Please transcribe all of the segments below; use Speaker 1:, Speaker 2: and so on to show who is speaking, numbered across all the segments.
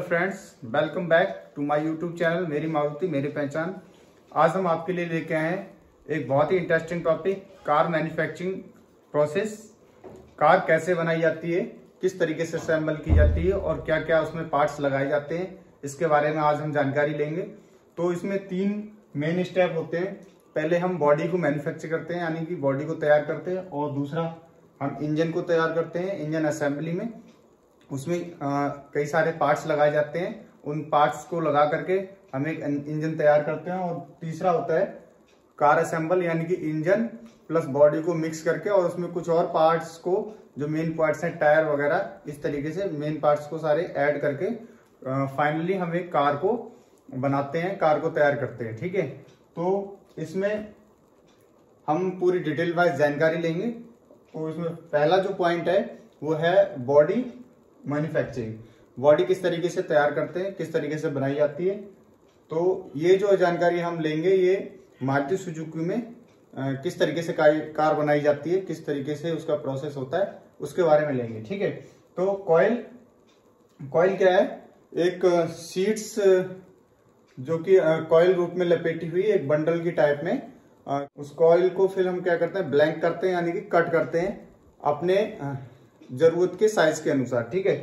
Speaker 1: Friends, welcome back to my YouTube channel मेरी मारुति मेरी पहचान। आज हम आपके लिए लेके आए हैं एक बहुत ही interesting topic, car manufacturing process. Car कैसे बनाई जाती है, किस तरीके से असेंबल की जाती है और क्या क्या उसमें पार्ट्स लगाए जाते हैं, इसके बारे में आज हम जानकारी लेंगे। तो इसमें 3 मेन स्टेप होते हैं। पहले हम बॉडी को मैन्युफैक्चर करते हैं, यानी कि बॉडी को तैयार करते हैं, और दूसरा हम इंजन को तैयार करते हैं। इंजन असेंबली में उसमें कई सारे पार्ट्स लगाए जाते हैं, उन पार्ट्स को लगा करके हम एक इंजन तैयार करते हैं। और तीसरा होता है कार असेंबल, यानी कि इंजन प्लस बॉडी को मिक्स करके और उसमें कुछ और पार्ट्स को, जो मेन पार्ट्स हैं टायर वगैरह, इस तरीके से मेन पार्ट्स को सारे ऐड करके फाइनली हम एक कार को बनाते हैं, कार को तैयार करते हैं। ठीक है, तो इसमें हम पूरी डिटेल वाइज जानकारी लेंगे। तो इसमें पहला जो पॉइंट है वो है बॉडी मैन्युफैक्चरिंग। बॉडी किस तरीके से तैयार करते हैं, किस तरीके से बनाई जाती है। तो ये जो जानकारी हम लेंगे, ये मारुति सुजुकी में किस तरीके से कार बनाई जाती है, किस तरीके से उसका प्रोसेस होता है, उसके बारे में लेंगे। ठीक है, तो कॉइल क्या है? एक सीट्स जो कि कॉइल रूप में लपेटी हुई एक बंडल की टाइप में, उस कॉइल को फिर हम क्या करते हैं, ब्लैंक करते हैं, यानी कि कट करते हैं अपने जरूरत के साइज के अनुसार। ठीक है,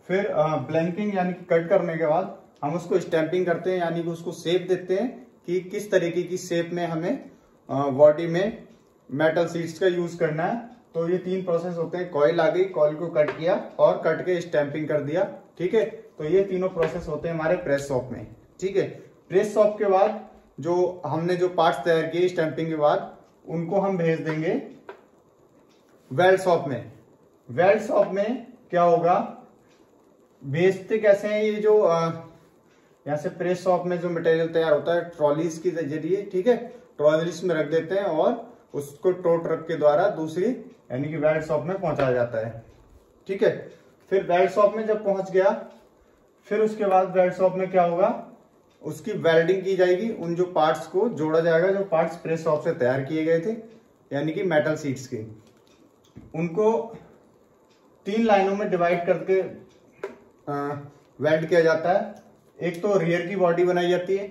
Speaker 1: फिर ब्लैंकिंग यानी कि कट करने के बाद हम उसको स्टैंपिंग करते हैं, यानी कि उसको शेप देते हैं कि किस तरीके की शेप में हमें बॉडी में मेटल सीट्स का यूज करना है। तो ये 3 प्रोसेस होते हैं। कॉइल आ गई, कॉइल को कट किया और कट के स्टैंपिंग कर दिया। ठीक है, तो ये तीनों प्रोसेस होते हैं हमारे प्रेस शॉप में। ठीक है, प्रेस शॉप के बाद जो हमने जो पार्ट्स तैयार किए स्टैंपिंग के बाद, उनको हम भेज देंगे वेल्ड शॉप में। वेल्ड शॉप में क्या होगा, भेजते कैसे हैं, ये जो यहाँ से प्रेस शॉप में जो मटेरियल तैयार होता है ट्रॉलीज के जरिए, ठीक है, ट्रॉलीज में रख देते हैं और उसको टो ट्रक के द्वारा दूसरी यानी कि वेल्ड शॉप में पहुंचाया जाता है। ठीक है, फिर वेल्ड शॉप में जब पहुंच गया, फिर उसके बाद वेल्ड शॉप में क्या होगा, उसकी वेल्डिंग की जाएगी। उन जो पार्ट्स को जोड़ा जाएगा, जो पार्ट्स प्रेस शॉप से तैयार किए गए थे, यानी कि मेटल सीट्स के, उनको 3 लाइनों में डिवाइड करके वेल्ड किया जाता है। एक तो रियर की बॉडी बनाई जाती है।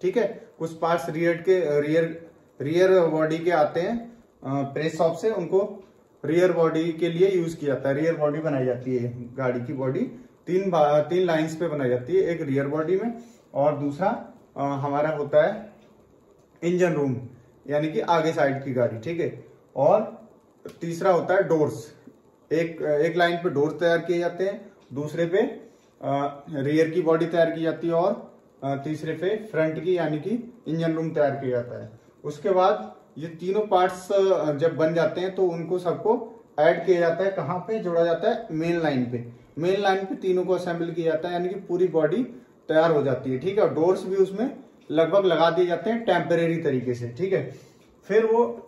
Speaker 1: ठीक है, कुछ पार्ट्स रियर बॉडी के आते हैं प्रेस शॉप से, उनको रियर बॉडी के लिए यूज किया जाता है। रियर बॉडी बनाई जाती है, गाड़ी की बॉडी 3 लाइंस पे बनाई जाती है, एक रियर बॉडी में और दूसरा हमारा होता है इंजन रूम, यानी कि आगे साइड की गाड़ी। ठीक है, और तीसरा होता है डोर्स। एक लाइन पे डोर तैयार किए जाते हैं, दूसरे पे रियर की बॉडी तैयार की जाती है और तीसरे पे फ्रंट की यानी कि इंजन रूम तैयार किया जाता है। उसके बाद ये तीनों पार्ट्स जब बन जाते हैं तो उनको सबको ऐड किया जाता है। कहाँ पे जोड़ा जाता है? मेन लाइन पे। मेन लाइन पे तीनों को असेंबल किया जाता है, यानी कि पूरी बॉडी तैयार हो जाती है। ठीक है, डोर्स भी उसमें लगभग लगा दिए जाते हैं टेम्परेरी तरीके से। ठीक है, फिर वो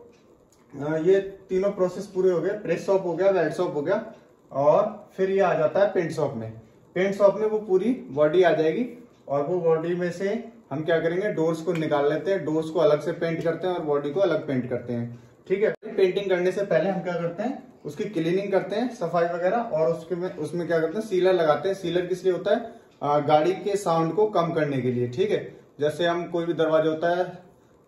Speaker 1: ये तीनों प्रोसेस पूरे हो गए। प्रेस शॉप हो गया, वेल्ड शॉप हो गया, और फिर ये आ जाता है पेंट शॉप में। पेंट शॉप में वो पूरी बॉडी आ जाएगी और वो बॉडी में से हम क्या करेंगे, डोर्स को निकाल लेते हैं, डोर्स को अलग से पेंट करते हैं और बॉडी को अलग पेंट करते हैं। ठीक है, पेंटिंग करने से पहले हम क्या करते हैं, उसकी क्लीनिंग करते हैं, सफाई वगैरह, और उसमें क्या करते हैं, सीलर लगाते हैं। सीलर किस लिए होता है? गाड़ी के साउंड को कम करने के लिए। ठीक है, जैसे हम कोई भी दरवाजा होता है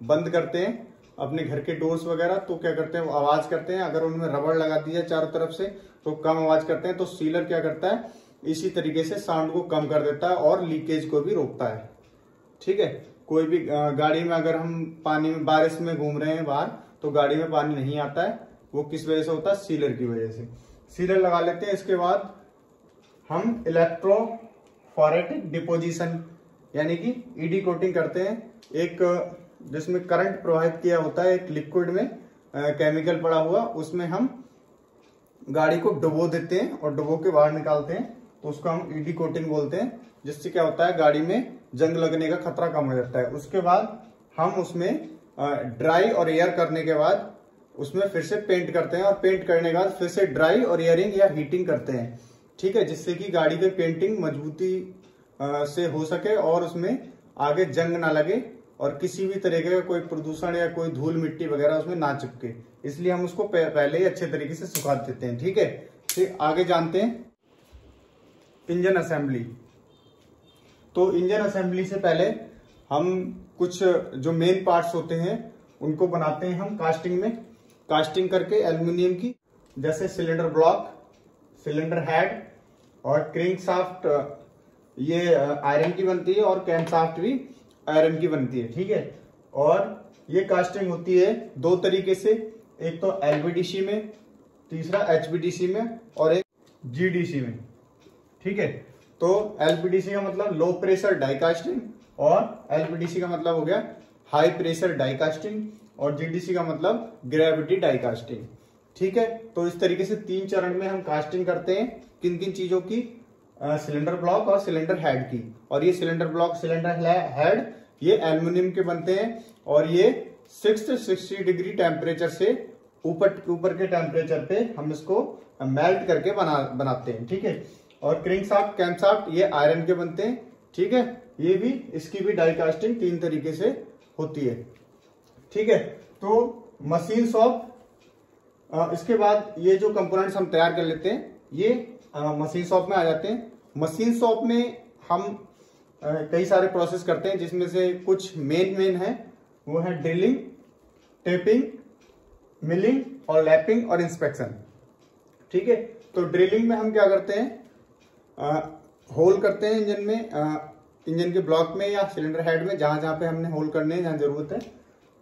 Speaker 1: बंद करते हैं अपने घर के डोर्स वगैरह, तो क्या करते हैं, वो आवाज करते हैं। अगर उनमें रबड़ लगा दी जाए चारों तरफ से तो कम आवाज करते हैं। तो सीलर क्या करता है, इसी तरीके से साउंड को कम कर देता है और लीकेज को भी रोकता है। ठीक है, कोई भी गाड़ी में अगर हम पानी में, बारिश में घूम रहे हैं बाहर, तो गाड़ी में पानी नहीं आता है, वो किस वजह से होता है? सीलर की वजह से। सीलर लगा लेते हैं। इसके बाद हम इलेक्ट्रोफोरेटिक डिपोजिशन यानी कि ईडी कोटिंग करते हैं। एक जिसमें करंट प्रवाहित किया होता है, एक लिक्विड में केमिकल पड़ा हुआ, उसमें हम गाड़ी को डुबो देते हैं और डुबो के बाहर निकालते हैं, तो उसको हम ईडी कोटिंग बोलते हैं। जिससे क्या होता है, गाड़ी में जंग लगने का खतरा कम हो जाता है। उसके बाद हम उसमें ड्राई और एयर करने के बाद उसमें फिर से पेंट करते हैं, और पेंट करने के बाद फिर से ड्राई और एयरिंग या हीटिंग करते हैं। ठीक है, जिससे कि गाड़ी की पेंटिंग मजबूती से हो सके और उसमें आगे जंग ना लगे और किसी भी तरीके का कोई प्रदूषण या कोई धूल मिट्टी वगैरह उसमें ना चिपके। इसलिए हम उसको पहले ही अच्छे तरीके से सुखा देते हैं। ठीक है, फिर आगे जानते हैं इंजन असेंबली। तो इंजन असेंबली से पहले हम कुछ जो मेन पार्ट्स होते हैं उनको बनाते हैं हम कास्टिंग में। कास्टिंग करके एल्यूमिनियम की, जैसे सिलेंडर ब्लॉक, सिलेंडर हेड और क्रिंक शाफ्ट, ये आयरन की बनती है और कैम शाफ्ट भी आयरन की बनती है। ठीक है, और ये कास्टिंग होती है दो तरीके से, एक तो एलबीडीसी में, तीसरा एचबीडीसी में और एक जीडीसी में। ठीक है, तो एलबीडीसी का मतलब लो प्रेशर डाई कास्टिंग और एलबीडीसी का मतलब हो गया हाई प्रेशर डाई कास्टिंग और जीडीसी का मतलब ग्रेविटी डाई कास्टिंग। ठीक है, तो इस तरीके से 3 चरण में हम कास्टिंग करते हैं। किन किन चीजों की? सिलेंडर ब्लॉक और सिलेंडर हेड की। और ये सिलेंडर ब्लॉक, सिलेंडर हेड ये एल्यूमिनियम के बनते हैं और ये 660 डिग्री टेम्परेचर से ऊपर के टेम्परेचर पे हम इसको मेल्ट करके बनाते हैं। ठीक है, और क्रिंक शाफ्ट, कैम शाफ्ट ये आयरन के बनते हैं। ठीक है, ये भी, इसकी भी डाई कास्टिंग 3 तरीके से होती है। ठीक है, तो मशीन शॉप, इसके बाद ये जो कंपोनेंट्स हम तैयार कर लेते हैं ये मशीन शॉप में आ जाते हैं। मशीन शॉप में हम कई सारे प्रोसेस करते हैं, जिसमें से कुछ मेन है, वो है ड्रिलिंग, टेपिंग, मिलिंग और लैपिंग और इंस्पेक्शन। ठीक है, तो ड्रिलिंग में हम क्या करते हैं, होल करते हैं इंजन में, इंजन के ब्लॉक में या सिलेंडर हेड में, जहां जहां पे हमने होल करने हैं, जहां जरूरत है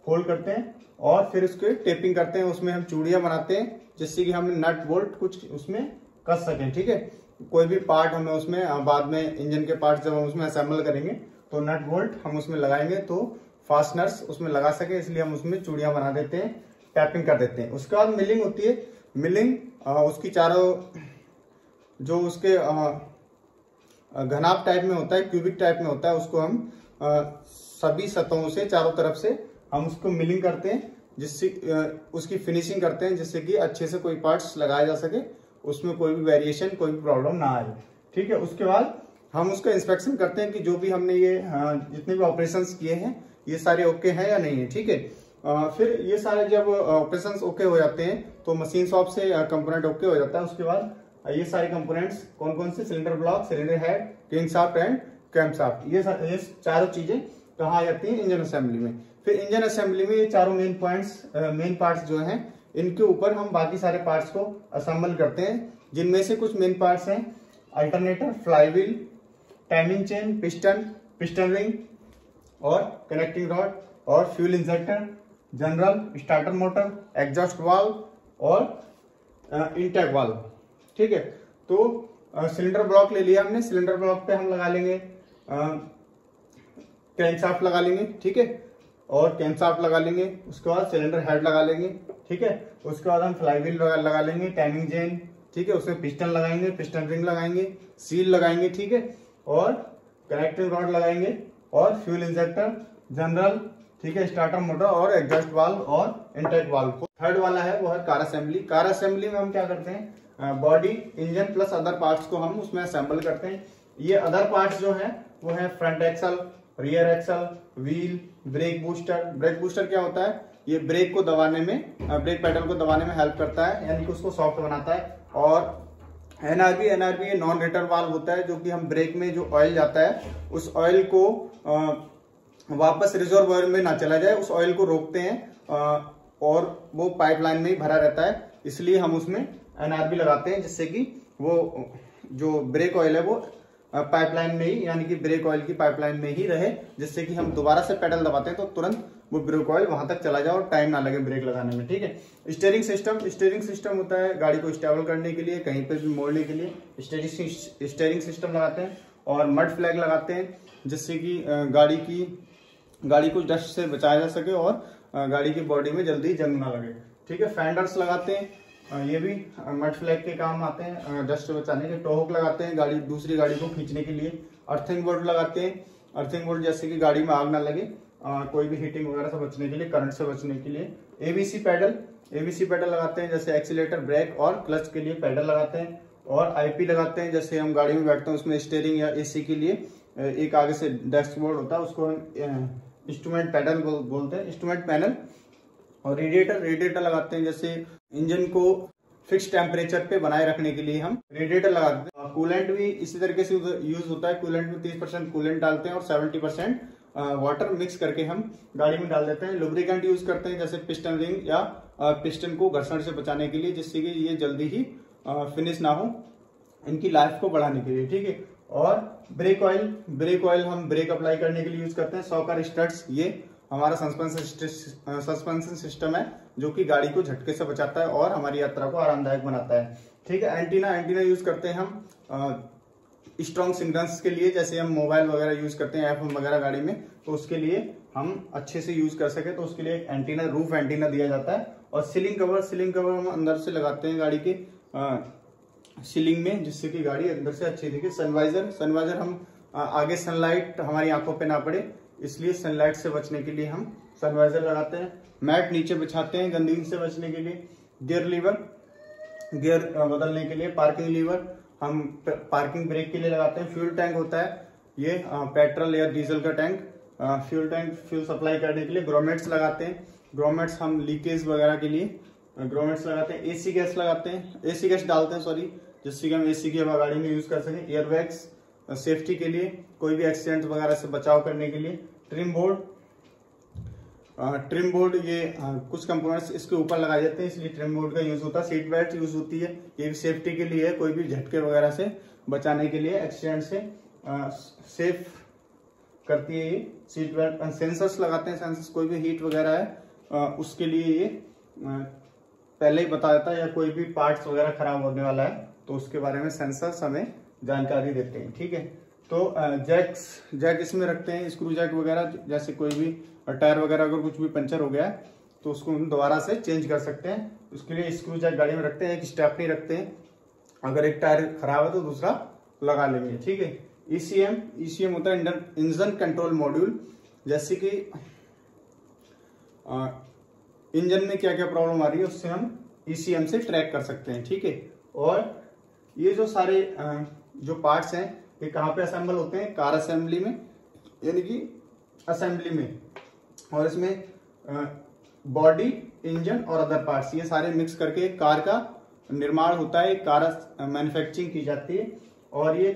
Speaker 1: होल करते हैं और फिर उसके टेपिंग करते हैं। उसमें हम चूड़ियां बनाते हैं जिससे कि हम नट बोल्ट कुछ उसमें कस सकें। ठीक है, कोई भी पार्ट हमें उसमें बाद में इंजन के पार्ट जब हम उसमें असेंबल करेंगे तो नट बोल्ट हम उसमें लगाएंगे तो फास्टनर्स उसमें लगा सके, इसलिए हम उसमें चूड़ियां बना देते हैं, टैपिंग कर देते हैं। उसके बाद मिलिंग होती है। मिलिंग उसकी चारों जो उसके घनाभ टाइप में होता है, क्यूबिक टाइप में होता है, उसको हम सभी सतहों से चारों तरफ से हम उसको मिलिंग करते हैं, जिससे उसकी फिनिशिंग करते हैं, जिससे कि अच्छे से कोई पार्ट्स लगाया जा सके, उसमें कोई भी वेरिएशन, कोई भी प्रॉब्लम ना आए। ठीक है, उसके बाद हम उसका इंस्पेक्शन करते हैं कि जो भी हमने ये जितने भी ऑपरेशंस किए हैं ये सारे ओके हैं या नहीं है। ठीक है, फिर ये सारे जब ऑपरेशंस ओके हो जाते हैं तो मशीन शॉप से कंपोनेंट ओके हो जाता है। उसके बाद ये सारे कंपोनेंट्स कौन कौन से? Cylinder block, cylinder head, crank shaft and cam shaft, ये चारों चीजें कहाँ आ जाती हैं? इंजन असेंबली में। फिर इंजन असेंबली में ये चारों मेन पार्ट्स जो हैं, इनके ऊपर हम बाकी सारे पार्ट्स को असेंबल करते हैं, जिनमें से कुछ मेन पार्ट्स हैं alternator, flywheel, timing chain, piston ring और कनेक्टिंग रॉड और fuel injector, general, starter motor, exhaust valve और इंटेक वाल्व। ठीक है, तो सिलेंडर ब्लॉक ले लिया हमने। सिलेंडर ब्लॉक पे हम लगा लेंगे क्रैंकशाफ्ट लगा लेंगे। ठीक है, और कैम शाफ्ट लगा लेंगे। उसके बाद सिलेंडर हेड लगा लेंगे। ठीक है, उसके बाद हम फ्लाईव्हील लगा लेंगे, टाइमिंग चेन, ठीक है, उसमें पिस्टन लगाएंगे, पिस्टन रिंग लगाएंगे, सील लगाएंगे। ठीक है, और कनेक्टिंग रॉड लगाएंगे और फ्यूल इंजेक्टर, जनरल, ठीक है, स्टार्टर मोटर और एग्जॉस्ट वाल्व और इंटेक वाल्व। थर्ड वाला है वो है कार असेंबली। कार असेंबली में हम क्या करते हैं, body, engine plus other parts को हम उसमें असेंबल करते हैं। ये अदर पार्ट्स जो है वो है front axle, rear axle, wheel, brake booster. Brake booster क्या होता है? ये ब्रेक को दबाने में, ब्रेक पेडल को दबाने में हेल्प करता है, यानी कि उसको सॉफ्ट बनाता है। और एनआरबी ये नॉन रिटर्न वाल्व होता है, जो कि हम ब्रेक में जो ऑयल जाता है उस ऑयल को वापस रिजर्वोयर में ना चला जाए, उस ऑयल को रोकते हैं और वो पाइपलाइन में ही भरा रहता है, इसलिए हम उसमें एनआरबी लगाते हैं, जिससे कि वो जो ब्रेक ऑयल है वो पाइपलाइन में ही, यानी कि ब्रेक ऑयल की पाइपलाइन में ही रहे, जिससे कि हम दोबारा से पेडल दबाते हैं तो तुरंत वो ब्रेक ऑयल वहां तक चला जाए और टाइम ना लगे ब्रेक लगाने में। ठीक है, स्टीयरिंग सिस्टम होता है गाड़ी को स्टेबल करने के लिए, कहीं पर भी मोड़ने के लिए स्टीयरिंग सिस्टम लगाते हैं। और मड फ्लैग लगाते हैं, जिससे कि गाड़ी को डस्ट से बचाया जा सके और गाड़ी की बॉडी में जल्दी जंग ना लगे। ठीक है, फेंडर्स लगाते हैं, ये भी मड फ्लैग के काम आते हैं, डस्ट से बचाने के। टोहक लगाते हैं दूसरी गाड़ी को खींचने के लिए। अर्थिंग बोल्ट लगाते हैं, अर्थिंग बोल्ट जैसे कि गाड़ी में आग ना लगे, कोई भी हीटिंग वगैरह से बचने के लिए, करंट से बचने के लिए। एबीसी पैडल लगाते हैं, जैसे एक्सीलेटर, ब्रेक और क्लच के लिए पैडल लगाते हैं। और आईपी लगाते हैं, जैसे हम गाड़ी में बैठते हैं उसमें स्टीयरिंग या एसी के लिए एक आगे से डैशबोर्ड होता है, उसको हम इंस्ट्रूमेंट पैडल बोलते हैं, इंस्ट्रूमेंट पैनल। और रेडिएटर लगाते हैं, जैसे इंजन को फिक्स टेम्परेचर पे बनाए रखने के लिए हम रेडिएटर लगा देते हैं। कूलेंट भी इसी तरीके से यूज होता है। कूलेंट में 30% कूलेंट डालते हैं और 70% वाटर मिक्स करके हम गाड़ी में डाल देते हैं। लुब्रिकेंट यूज करते हैं जैसे पिस्टन रिंग या पिस्टन को घर्षण से बचाने के लिए, जिससे कि ये जल्दी ही फिनिश ना हो, इनकी लाइफ को बढ़ाने के लिए, ठीक है। और ब्रेक ऑयल हम ब्रेक अप्लाई करने के लिए यूज करते हैं। सॉकर स्टड्स, ये हमारा सस्पेंशन सिस्टम है जो कि गाड़ी को झटके से बचाता है और हमारी यात्रा को आरामदायक बनाता है, ठीक है। एंटीना यूज करते हैं हम स्ट्रॉन्ग सिग्नल्स के लिए, जैसे हम मोबाइल वगैरह यूज करते हैं एफएम वगैरह गाड़ी में, तो उसके लिए हम अच्छे से यूज कर सके तो उसके लिए एंटीना, रूफ एंटीना दिया जाता है। और सीलिंग कवर हम अंदर से लगाते हैं गाड़ी के सीलिंग में, जिससे कि गाड़ी अंदर से अच्छी दिखे। सनवाइजर हम आगे सनलाइट हमारी आंखों पे ना पड़े, इसलिए सनलाइट से बचने के लिए हम सनवाइजर लगाते हैं। मैट नीचे बिछाते हैं गंदगी से बचने के लिए। गियर बदलने के लिए। पार्किंग लीवर हम पार्किंग ब्रेक के लिए लगाते हैं। फ्यूल टैंक होता है ये पेट्रोल या डीजल का टैंक, फ्यूल सप्लाई करने के लिए ग्रोमेट्स लगाते हैं। ग्रोमेट्स हम लीकेज वगैरह के लिए ग्रोमेट्स लगाते हैं। एसी गैस डालते हैं सॉरी, जिससे कि हम एसी की हवा गाड़ी में यूज कर सकें। एयरबैग्स सेफ्टी के लिए, कोई भी एक्सीडेंट वगैरह से बचाव करने के लिए। ट्रिम बोर्ड ये कुछ कंपोनेंट्स इसके ऊपर लगाए जाते हैं, इसलिए ट्रिम बोर्ड का यूज होता है। सीट बेल्ट यूज होती है, ये भी सेफ्टी के लिए है, कोई भी झटके वगैरह से बचाने के लिए, एक्सीडेंट से सेफ करती है ये सीट बेल्ट। सेंसर्स लगाते हैं, सेंसर्स कोई भी हीट वगैरह है उसके लिए ये पहले ही बता देता है, या कोई भी पार्ट्स वगैरह खराब होने वाला है तो उसके बारे में सेंसर्स हमें जानकारी देते हैं, ठीक है। तो जैक इसमें रखते हैं, स्क्रू जैक वगैरह, जैसे कोई भी टायर वगैरह अगर कुछ भी पंचर हो गया है तो उसको हम दोबारा से चेंज कर सकते हैं। उसके लिए स्क्रू जैक गाड़ी में रखते हैं। एक स्टेपनी रखते हैं, अगर एक टायर खराब है तो दूसरा लगा लेंगे, ठीक है। ईसीएम होता है इंजन कंट्रोल मॉड्यूल, जैसे कि इंजन में क्या क्या प्रॉब्लम आ रही है उससे हम ईसीएम से ट्रैक कर सकते हैं, ठीक है। और ये जो सारे जो पार्ट्स हैं ये कहाँ पे असेंबल होते हैं? कार असेंबली में, यानी कि असेंबली में। और इसमें बॉडी, इंजन और अदर पार्ट्स, ये सारे मिक्स करके कार का निर्माण होता है, कार मैन्युफैक्चरिंग की जाती है। और ये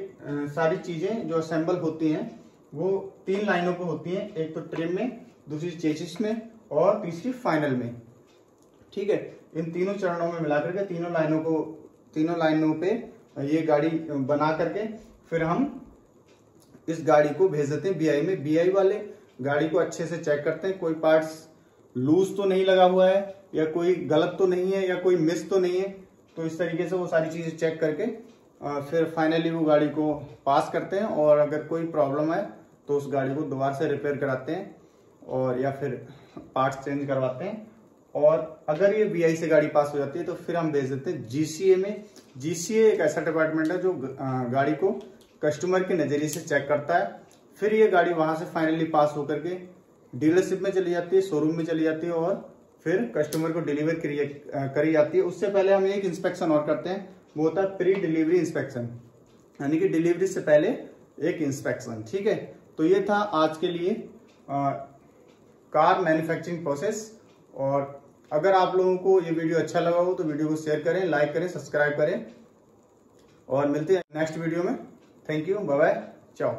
Speaker 1: सारी चीजें जो असेंबल होती हैं वो 3 लाइनों पे होती हैं, एक तो ट्रिम में, दूसरी चेसिस में और तीसरी फाइनल में, ठीक है। इन तीनों चरणों में मिलाकर के तीनों लाइनों पे ये गाड़ी बना करके फिर हम इस गाड़ी को भेज देते हैं बीआई में। बीआई वाले गाड़ी को अच्छे से चेक करते हैं, कोई पार्ट्स लूज तो नहीं लगा हुआ है, या कोई गलत तो नहीं है, या कोई मिस तो नहीं है। तो इस तरीके से वो सारी चीजें चेक करके फिर फाइनली वो गाड़ी को पास करते हैं। और अगर कोई प्रॉब्लम है तो उस गाड़ी को दोबारा से रिपेयर कराते हैं और या फिर पार्ट्स चेंज करवाते हैं। और अगर ये बीआई से गाड़ी पास हो जाती है तो फिर हम भेज देते हैं जीसीए में। जीसीए एक ऐसा डिपार्टमेंट है जो गाड़ी को कस्टमर के नजरिए से चेक करता है। फिर ये गाड़ी वहां से फाइनली पास होकर के डीलरशिप में चली जाती है, शोरूम में चली जाती है और फिर कस्टमर को डिलीवर करी जाती है। उससे पहले हम एक इंस्पेक्शन और करते हैं, वो होता है प्री डिलीवरी इंस्पेक्शन, यानी कि डिलीवरी से पहले एक इंस्पेक्शन, ठीक है। तो ये था आज के लिए कार मैन्युफैक्चरिंग प्रोसेस। और अगर आप लोगों को ये वीडियो अच्छा लगा हो तो वीडियो को शेयर करें, लाइक करें, सब्सक्राइब करें और मिलते हैं नेक्स्ट वीडियो में। थैंक यू, बाय बाय, चाओ।